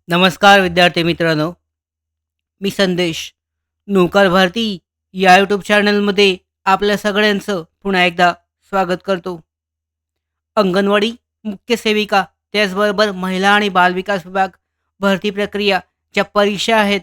नमस्कार विद्यार्थी मित्रांनो, मी संदेश. नौकार भारती या यूट्यूब चॅनलमध्ये आपल्या सगळ्यांचं पुन्हा एकदा स्वागत करतो. अंगणवाडी मुख्य सेविका, त्याचबरोबर महिला आणि बालविकास विभाग भरती प्रक्रिया, ज्या परीक्षा आहेत,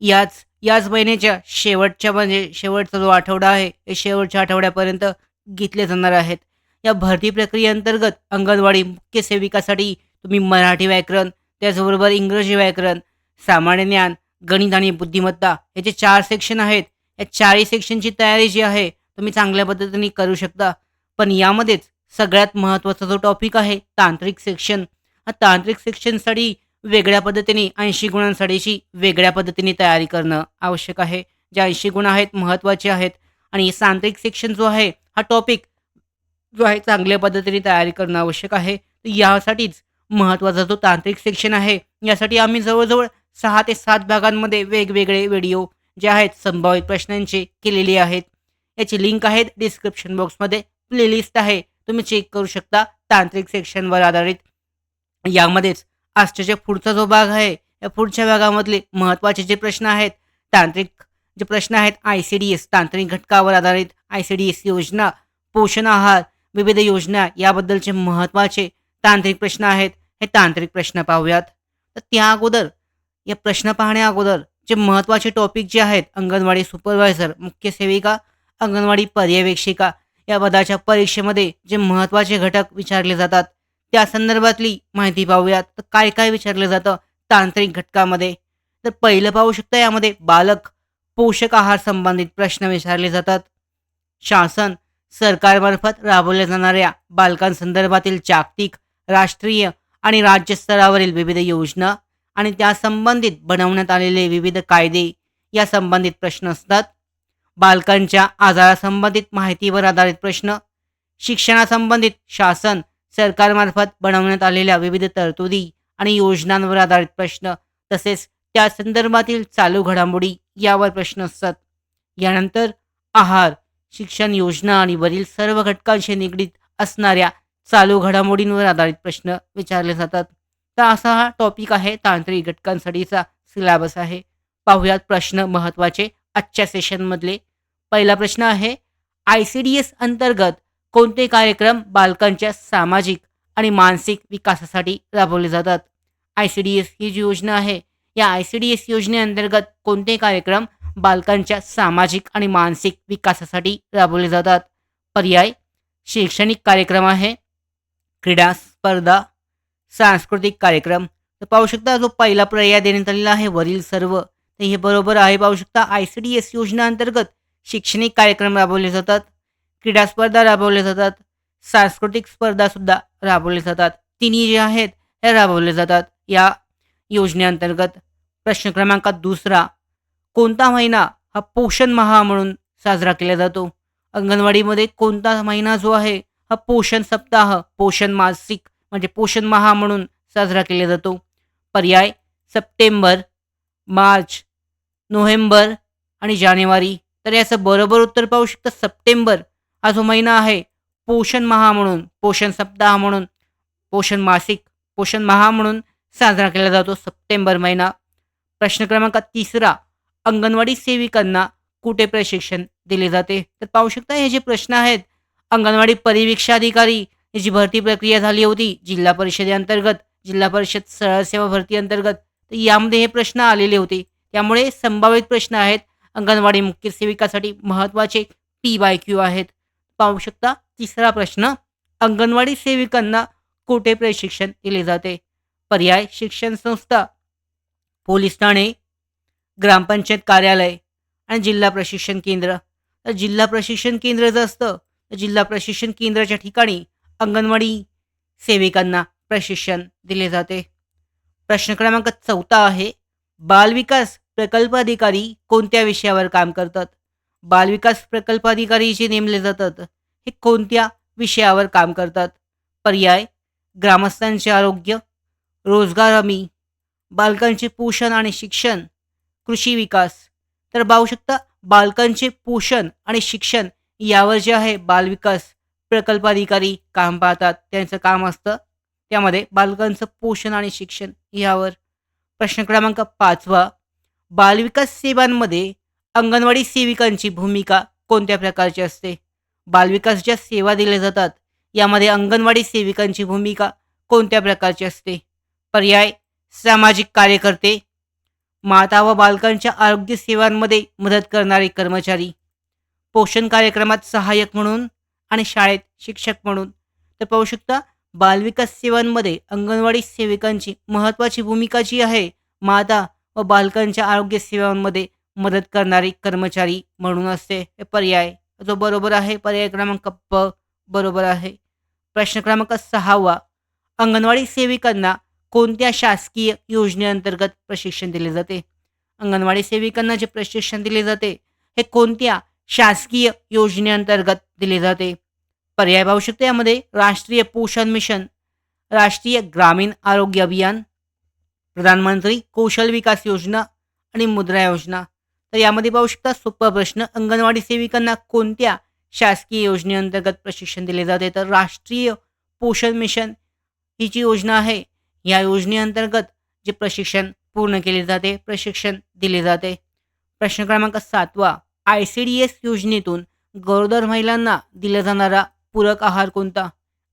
याच महिन्याच्या शेवटच्या म्हणजे शेवटचा जो आठवडा आहे, ते शेवटच्या आठवड्यापर्यंत घेतले जाणार आहेत. या भरती प्रक्रियेअंतर्गत अंगणवाडी मुख्य सेविकासाठी तुम्ही मराठी व्याकरण, त्याचबरोबर इंग्रजी व्याकरण, सामान्य ज्ञान, गणित आणि बुद्धिमत्ता हे जे 4 सेक्शन आहेत, या 4ही सेक्शनची तयारी जी आहे, तुम्ही चांगल्या पद्धतीने करू शकता. पण यामध्येच सगळ्यात महत्त्वाचा जो टॉपिक आहे तांत्रिक सेक्शन. हा तांत्रिक सेक्शनसाठी वेगळ्या पद्धतीने 80 गुणांसाठीची वेगळ्या पद्धतीने तयारी करणं आवश्यक आहे. जे 80 गुण आहेत महत्त्वाचे आहेत आणि तांत्रिक सेक्शन जो आहे हा टॉपिक जो आहे चांगल्या पद्धतीने तयारी करणं आवश्यक आहे. तर यासाठीच महत्त्वाचा जो तांत्रिक सेक्शन आहे, यासाठी आम्ही जवळ-जवळ 6 ते 7 भागांमध्ये वेगवेगळे व्हिडिओ जे आहेत संभावित प्रश्नांचे केलेले आहेत. याची लिंक आहे डिस्क्रिप्शन बॉक्समध्ये. प्लेलिस्ट आहे, तुम्ही चेक करू शकता तांत्रिक सेक्शनवर आधारित. यामध्येच आजच्या पुढचा जो भाग आहे, या पुढच्या भागामधले महत्त्वाचे जे प्रश्न आहेत, तांत्रिक जे प्रश्न आहेत ICDS तांत्रिक घटकावर आधारित ICDS योजना, पोषण आहार, विविध योजना याबद्दलचे महत्त्वाचे तांत्रिक प्रश्न आहेत. हे तांत्रिक प्रश्न पाहूयात. तर त्या अगोदर या प्रश्न पाहण्या अगोदर जे महत्त्वाचे टॉपिक जे आहेत अंगणवाडी सुपरवायझर, मुख्य सेविका, अंगणवाडी पर्यवेक्षिका या पदाच्या परीक्षेमध्ये जे महत्त्वाचे घटक विचारले जातात, त्या संदर्भातली माहिती पाहूयात. तर काय-काय विचारलं जातं तांत्रिक घटकामध्ये? तर पहिलं पाहू शकता यामध्ये बालक पोषक आहार संबंधित प्रश्न विचारले जातात. शासन, सरकारमार्फत राबवल्या जाणाऱ्या बालकांसंदर्भातील जागतिक, राष्ट्रीय आणि राज्य स्तरावरील विविध योजना आणि त्या संबंधित बनवण्यात आलेले विविध कायदे या संबंधित प्रश्न असतात. बालकांच्या आजारासंबंधित माहितीवर आधारित प्रश्न, शिक्षणासंबंधित शासन, सरकारमार्फत बनवण्यात आलेल्या विविध तरतुदी आणि योजनांवर आधारित प्रश्न, तसेच त्या संदर्भातील चालू घडामोडी यावर प्रश्न असतात. यानंतर आहार, शिक्षण योजना आणि वरील सर्व घटकांशी निगडीत असणाऱ्या चालू घडामोडींवर आधारित प्रश्न विचारले जातात. तर असा हा टॉपिक आहे तांत्रिक घटकांसाठीचा सिलॅबस आहे. पाहूयात प्रश्न महत्त्वाचे आजच्या सेशनमधले. पहिला प्रश्न आहे, ICDS अंतर्गत कोणते कार्यक्रम बालकांच्या सामाजिक आणि मानसिक विकासासाठी राबवले जातात? ICDS ही जी योजना आहे, या ICDS योजनेअंतर्गत कोणते कार्यक्रम बालकांच्या सामाजिक आणि मानसिक विकासासाठी राबवले जातात? पर्याय, शैक्षणिक कार्यक्रम आहे, क्रीडा स्पर्धा, सांस्कृतिक कार्यक्रम. तर पाहू शकता जो पहिला पर्याय देण्यात आलेला आहे वरील सर्व, तर हे बरोबर आहे. पाहू शकता ICDS योजना अंतर्गत शैक्षणिक कार्यक्रम राबवले जातात, क्रीडा स्पर्धा राबवल्या जातात, सांस्कृतिक स्पर्धासुद्धा राबवले जातात. तिन्ही जे आहेत हे राबवले जातात या योजनेअंतर्गत. प्रश्न क्रमांक दुसरा, कोणता महिना हा पोषण माह म्हणून साजरा केला जातो? अंगणवाडीमध्ये कोणता महिना जो आहे हा पोषण सप्ताह, पोषण मासिक म्हणजे पोषण माह म्हणून साजरा केला जातो? पर्याय, सप्टेंबर, मार्च, नोव्हेंबर आणि जानेवारी. तर याचं बरोबर उत्तर पाहू शकता सप्टेंबर हा जो महिना आहे पोषण माह म्हणून, पोषण सप्ताह म्हणून, पोषण मासिक, पोषण माह म्हणून साजरा केला जातो सप्टेंबर महिना. प्रश्न क्रमांक तिसरा, अंगणवाडी सेविकांना कुठे प्रशिक्षण दिले जाते? तर पाहू शकता हे जे प्रश्न आहेत, अंगणवाडी परिवीक्षाधिकारी याची भरती प्रक्रिया झाली होती जिल्हा परिषदेअंतर्गत, जिल्हा परिषद सरळ सेवा भरती अंतर्गत. तर यामध्ये हे प्रश्न आलेले होते. त्यामुळे संभावित प्रश्न आहेत अंगणवाडी मुख्य सेविकासाठी महत्त्वाचे PYQ आहेत. पाहू शकता तिसरा प्रश्न, अंगणवाडी सेविकांना कुठे प्रशिक्षण दिले जाते? पर्याय, शिक्षण संस्था, पोलीस ठाणे, ग्रामपंचायत कार्यालय आणि जिल्हा प्रशिक्षण केंद्र. तर जिल्हा प्रशिक्षण केंद्र जर असतं, तर जिल्हा प्रशिक्षण केंद्राच्या ठिकाणी अंगणवाडी सेविकांना प्रशिक्षण दिले जाते. प्रश्न क्रमांक चौथा आहे, बालविकास प्रकल्प अधिकारी कोणत्या विषयावर काम करतात? बालविकास प्रकल्प अधिकारी जे नेमले जातात, हे कोणत्या विषयावर काम करतात? पर्याय, ग्रामस्थांचे आरोग्य, रोजगार हमी, बालकांचे पोषण आणि शिक्षण, कृषी विकास. तर पाहू शकता बालकांचे पोषण आणि शिक्षण यावर जे आहे बालविकास प्रकल्प अधिकारी काम पाहतात. त्यांचं काम असतं त्यामध्ये बालकांचं पोषण आणि शिक्षण यावर. प्रश्न क्रमांक 5वा, बालविकास सेवांमध्ये अंगणवाडी सेविकांची भूमिका कोणत्या प्रकारची असते? बालविकास ज्या सेवा दिल्या जातात यामध्ये अंगणवाडी सेविकांची भूमिका कोणत्या प्रकारची असते? पर्याय: सामाजिक कार्यकर्ते, माता व बालकांच्या आरोग्य सेवांमध्ये मदत करणारे कर्मचारी, पोषण कार्यक्रमात सहाय्यक म्हणून आणि शाळेत शिक्षक म्हणून. तर पाहू शकता, बालविकास सेवांमध्ये अंगणवाडी सेविकांची महत्त्वाची भूमिका जी आहे, माता व बालकांच्या आरोग्य सेवांमध्ये मदत करणारे कर्मचारी म्हणून असते. हे पर्याय जो बरोबर आहे, पर्याय क्रमांक ब बरोबर आहे. प्रश्न क्रमांक 6वा, अंगणवाडी सेविकांना कोणत्या शासकीय योजनेअंतर्गत प्रशिक्षण दिले जाते? अंगणवाडी सेविकांना जे प्रशिक्षण दिले जाते हे कोणत्या शासकीय योजनेअंतर्गत दिले जाते? पर्याय पाहू शकतो यामध्ये: राष्ट्रीय पोषण मिशन, राष्ट्रीय ग्रामीण आरोग्य अभियान, प्रधानमंत्री कौशल विकास योजना आणि मुद्रा योजना. तर यामध्ये पाहू शकता, सोपा प्रश्न, अंगणवाडी सेविकांना कोणत्या शासकीय योजनेअंतर्गत प्रशिक्षण दिले जाते? तर राष्ट्रीय पोषण मिशन ही जी योजना आहे, या योजनेअंतर्गत जे प्रशिक्षण पूर्ण केले जाते, प्रशिक्षण दिले जाते. प्रश्न क्रमांक 7वा, ICDS योजनेतून गरोदर महिलांना दिला जाणारा पूरक आहार कोणता?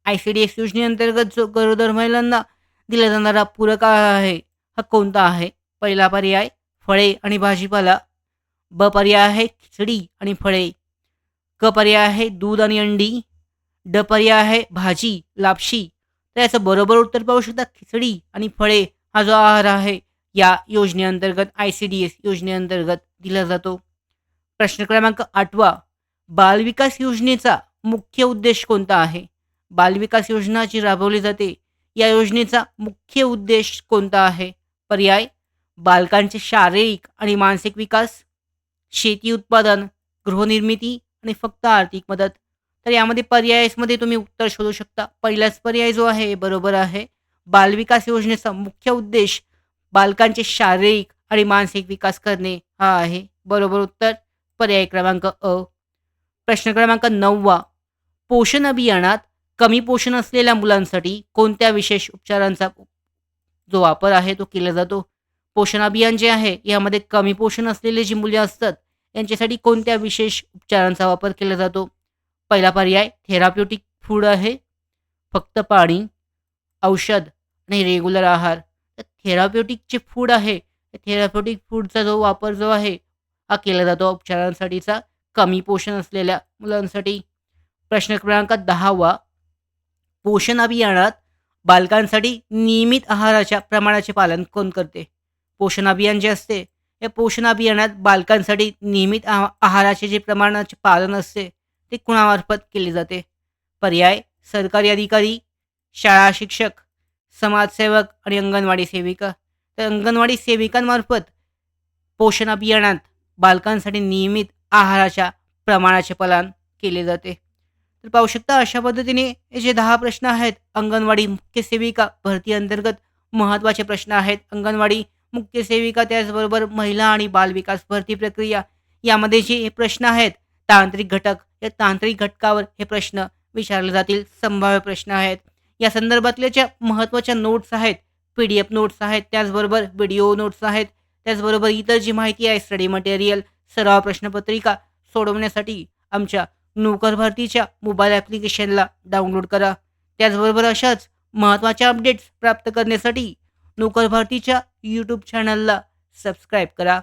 ICDS योजनेअंतर्गत जो गरोदर महिलांना दिला जाणारा पूरक आहार आहे हा कोणता आहे? पहिला पर्याय फळे आणि भाजीपाला, ब पर्याय आहे खिचडी आणि फळे, क पर्याय आहे दूध आणि अंडी, ड पर्याय आहे भाजी लापशी. तर याचं बरोबर उत्तर पाहू शकता, खिचडी आणि फळे हा जो आहार आहे या योजनेअंतर्गत, ICDS योजनेअंतर्गत दिला जातो. प्रश्न क्रमांक 8वा, बालविकास योजनेचा मुख्य उद्देश कोणता आहे? बालविकास योजना जी राबवली जाते या योजनेचा मुख्य उद्देश कोणता आहे? पर्याय: बालकांचे शारीरिक आणि मानसिक विकास, शेती उत्पादन, गृहनिर्मिती आणि फक्त आर्थिक मदत. तर यामध्ये पर्यायामध्ये तुम्ही उत्तर शोधू शकता. पहिलाच पर्याय जो आहे बरोबर आहे. बालविकास योजनेचा मुख्य उद्देश बालकांचे शारीरिक आणि मानसिक विकास करणे हा आहे. बरोबर उत्तर पर्याय क्रमांक अ. प्रश्न क्रमांक 9वा, पोषण अभियानात कमी पोषण असलेल्या मुलांसाठी कोणत्या विशेष उपचारांचा जो वापर आहे तो केला जातो? पोषण अभियान जे आहे यामध्ये कमी पोषण असलेले जी मुले असतात यांच्यासाठी कोणत्या विशेष उपचारांचा वापर केला जातो? पहिला पर्याय थेराप्युटिक फूड आहे, फक्त पाणी, औषध आणि रेग्युलर आहार. तर थेराप्युटिक जे फूड आहे, थेराप्युटिक फूडचा जो वापर जो आहे हा केला जातो उपचारांसाठीचा कमी पोषण असलेल्या मुलांसाठी. प्रश्न क्रमांक 10वा, पोषण अभियानात बालकांसाठी नियमित आहाराच्या प्रमाणाचे पालन कोण करते? पोषण अभियान जे असते या पोषण अभियानात बालकांसाठी नियमित आहाराचे जे प्रमाणाचे पालन असते ते कुणामार्फत केले जाते? पर्याय: सरकारी अधिकारी, शाळा शिक्षक, समाजसेवक आणि अंगणवाडी सेविका. तर अंगणवाडी सेविकांमार्फत पोषण अभियानात बालकांसाठी नियमित आहाराच्या प्रमाणाचे पालन केले जाते. तर पाहू शकता, अशा पद्धतीने हे जे 10 प्रश्न आहेत अंगणवाडी मुख्य सेविका भरती अंतर्गत महत्त्वाचे प्रश्न आहेत. अंगणवाडी मुख्य सेविका त्याचबरोबर महिला आणि बालविकास भरती प्रक्रिया यामध्ये जे हे प्रश्न आहेत तांत्रिक घटक, या तांत्रिक घटकावर हे प्रश्न विचारले जातील. संभाव्य प्रश्न आहेत. या संदर्भातल्या ज्या महत्त्वाच्या नोट्स आहेत, PDF नोट्स आहेत, त्याचबरोबर व्हिडिओ नोट्स आहेत, त्याचबरोबर इतर जी माहिती आहे स्टडी मटेरियल, सराव प्रश्नपत्रिका सोडवण्यासाठी आमच्या नोकर भरतीच्या मोबाईल ॲप्लिकेशनला डाउनलोड करा. त्याचबरोबर अशाच महत्त्वाच्या अपडेट्स प्राप्त करण्यासाठी नोकर भरतीच्या यूट्यूब चॅनलला सबस्क्राईब करा.